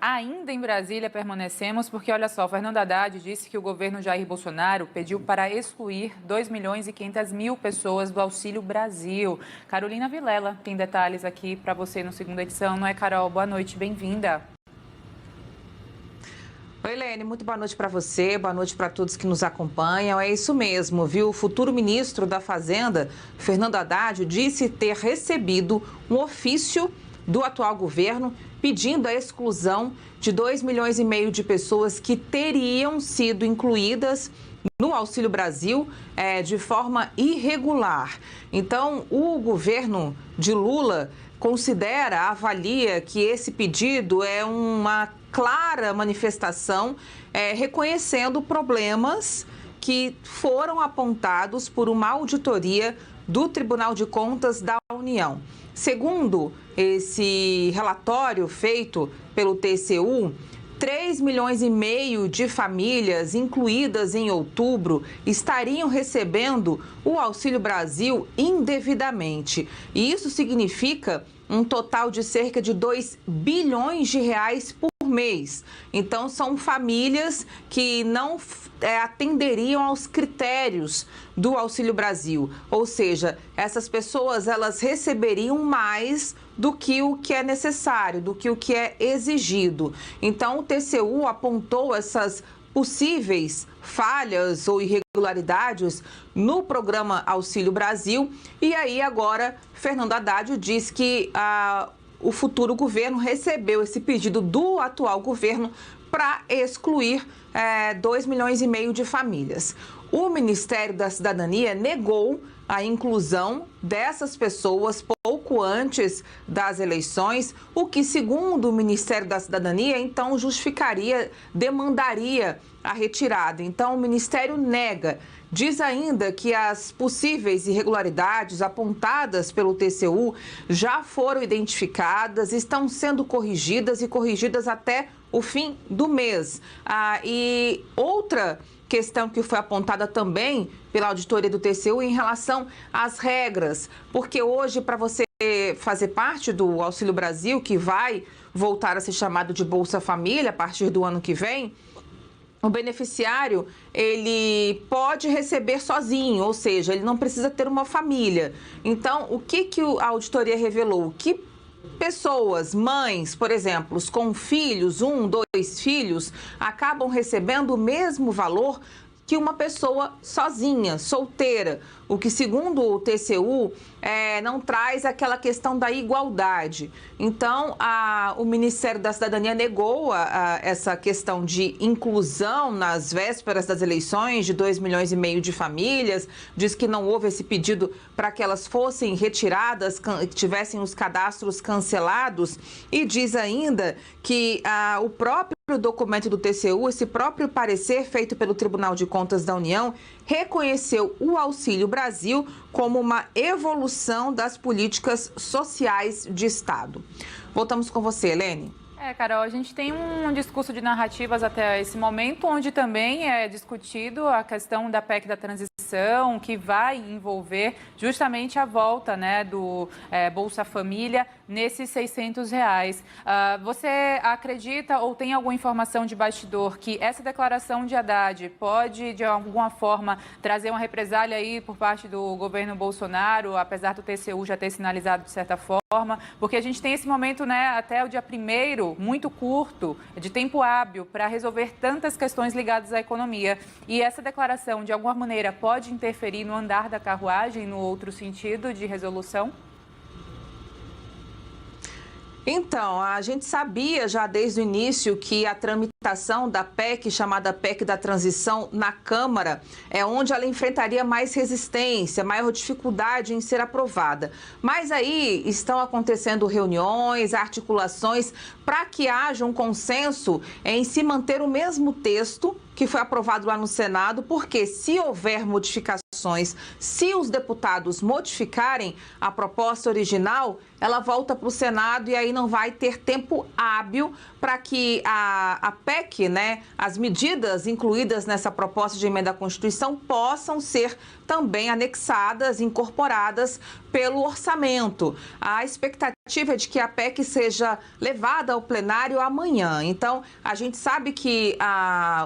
Ainda em Brasília permanecemos porque, olha só, Fernando Haddad disse que o governo Jair Bolsonaro pediu para excluir 2.500.000 pessoas do Auxílio Brasil. Carolina Vilela tem detalhes aqui para você no segunda edição, não é, Carol? Boa noite, bem-vinda. Oi, Lene, muito boa noite para você, boa noite para todos que nos acompanham. É isso mesmo, viu? O futuro ministro da Fazenda, Fernando Haddad, disse ter recebido um ofício do atual governo pedindo a exclusão de 2,5 milhões de pessoas que teriam sido incluídas no Auxílio Brasil de forma irregular. Então, o governo de Lula avalia que esse pedido é uma clara manifestação reconhecendo problemas que foram apontados por uma auditoria do Tribunal de Contas da União. Segundo esse relatório feito pelo TCU, 3,5 milhões de famílias incluídas em outubro estariam recebendo o Auxílio Brasil indevidamente. E isso significa um total de cerca de 2 bilhões de reais por mês. Então, são famílias que não atenderiam aos critérios do Auxílio Brasil. Ou seja, essas pessoas elas receberiam mais do que o que é necessário, do que o que é exigido. Então, o TCU apontou essas possíveis falhas ou irregularidades no programa Auxílio Brasil. E aí, agora, Fernando Haddad diz que o futuro governo recebeu esse pedido do atual governo para excluir 2,5 milhões de famílias. O Ministério da Cidadania negou a inclusão dessas pessoas pouco antes das eleições, o que, segundo o Ministério da Cidadania, então demandaria a retirada. Então, o Ministério nega. Diz ainda que as possíveis irregularidades apontadas pelo TCU já foram identificadas, estão sendo corrigidas e corrigidas até o fim do mês. E outra questão que foi apontada também pela auditoria do TCU em relação às regras, porque hoje, para você fazer parte do Auxílio Brasil, que vai voltar a ser chamado de Bolsa Família a partir do ano que vem, o beneficiário, ele pode receber sozinho, ou seja, ele não precisa ter uma família. Então, o que a auditoria revelou? Que pessoas, mães, por exemplo, com filhos, 1, 2 filhos, acabam recebendo o mesmo valor que uma pessoa sozinha, solteira, o que, segundo o TCU, não traz aquela questão da igualdade. Então, o Ministério da Cidadania negou essa questão de inclusão nas vésperas das eleições de 2,5 milhões de famílias, diz que não houve esse pedido para que elas fossem retiradas, tivessem os cadastros cancelados, e diz ainda que o próprio documento do TCU, esse próprio parecer feito pelo Tribunal de Contas da União, reconheceu o Auxílio Brasil como uma evolução das políticas sociais de Estado. Voltamos com você, Helene. Carol, a gente tem um discurso de narrativas até esse momento, onde também é discutido a questão da PEC da transição, que vai envolver justamente a volta, né, do Bolsa Família nesses R$600. Você acredita ou tem alguma informação de bastidor que essa declaração de Haddad pode, de alguma forma, trazer uma represália aí por parte do governo Bolsonaro, apesar do TCU já ter sinalizado de certa forma? Porque a gente tem esse momento, né, até o dia 1º, muito curto, de tempo hábil, para resolver tantas questões ligadas à economia. E essa declaração, de alguma maneira, pode interferir no andar da carruagem, no outro sentido de resolução? Então, a gente sabia já desde o início que a tramitação da PEC, chamada PEC da transição, na Câmara, é onde ela enfrentaria mais resistência, maior dificuldade em ser aprovada. Mas aí estão acontecendo reuniões, articulações, para que haja um consenso em se manter o mesmo texto que foi aprovado lá no Senado, porque se houver modificações, se os deputados modificarem a proposta original, ela volta para o Senado e aí não vai ter tempo hábil para que a PEC, né, as medidas incluídas nessa proposta de emenda à Constituição possam ser também anexadas, incorporadas pelo orçamento. A expectativa é de que a PEC seja levada ao plenário amanhã. Então, a gente sabe que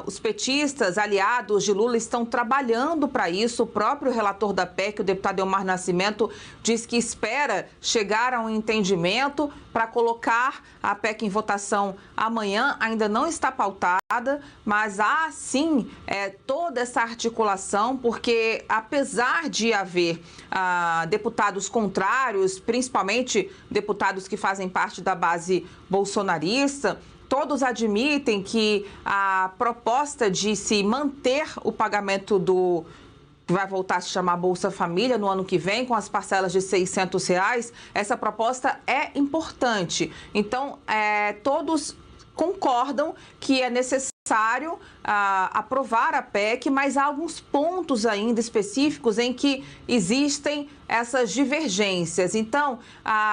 os petistas, aliados de Lula, estão trabalhando para isso. O próprio relator da PEC, o deputado Elmar Nascimento, diz que espera chegar a um entendimento para colocar a PEC em votação amanhã. Ainda não está pautada, mas há sim toda essa articulação, porque apesar de haver deputados contrários, principalmente deputados que fazem parte da base bolsonarista, todos admitem que a proposta de se manter o pagamento que vai voltar a se chamar Bolsa Família no ano que vem, com as parcelas de R$600, essa proposta é importante. Então, todos concordam que é necessário aprovar a PEC, mas há alguns pontos ainda específicos em que existem essas divergências. Então,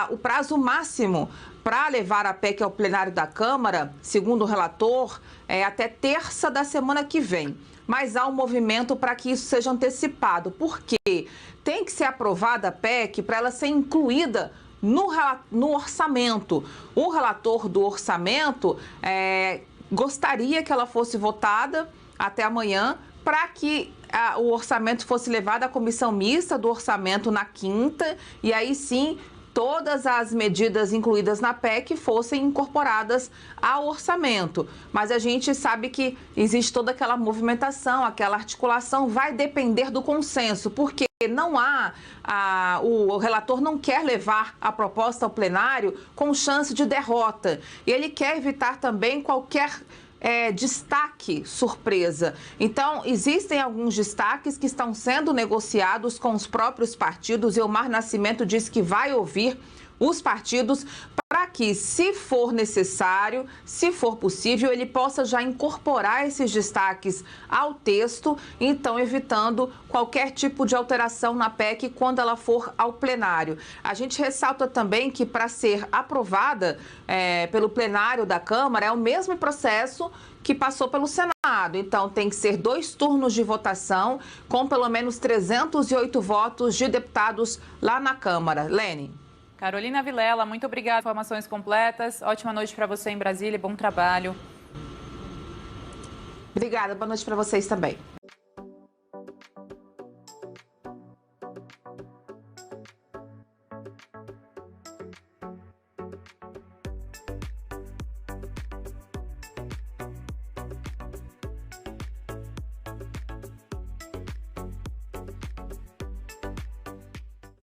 o prazo máximo para levar a PEC ao plenário da Câmara, segundo o relator, é até terça da semana que vem. Mas há um movimento para que isso seja antecipado. Por quê? Tem que ser aprovada a PEC para ela ser incluída no orçamento. O relator do orçamento gostaria que ela fosse votada até amanhã para que o orçamento fosse levado à comissão mista do orçamento na quinta e aí sim todas as medidas incluídas na PEC fossem incorporadas ao orçamento. Mas a gente sabe que existe toda aquela movimentação, aquela articulação, vai depender do consenso, porque não o relator não quer levar a proposta ao plenário com chance de derrota. E ele quer evitar também qualquer destaque surpresa. Então, existem alguns destaques que estão sendo negociados com os próprios partidos. Elmar Nascimento disse que vai ouvir os partidos para que, se for necessário, se for possível, ele possa já incorporar esses destaques ao texto, então evitando qualquer tipo de alteração na PEC quando ela for ao plenário. A gente ressalta também que para ser aprovada pelo plenário da Câmara é o mesmo processo que passou pelo Senado. Então, tem que ser 2 turnos de votação com pelo menos 308 votos de deputados lá na Câmara. Lene. Carolina Vilela, muito obrigada. Informações completas. Ótima noite para você em Brasília e bom trabalho. Obrigada, boa noite para vocês também.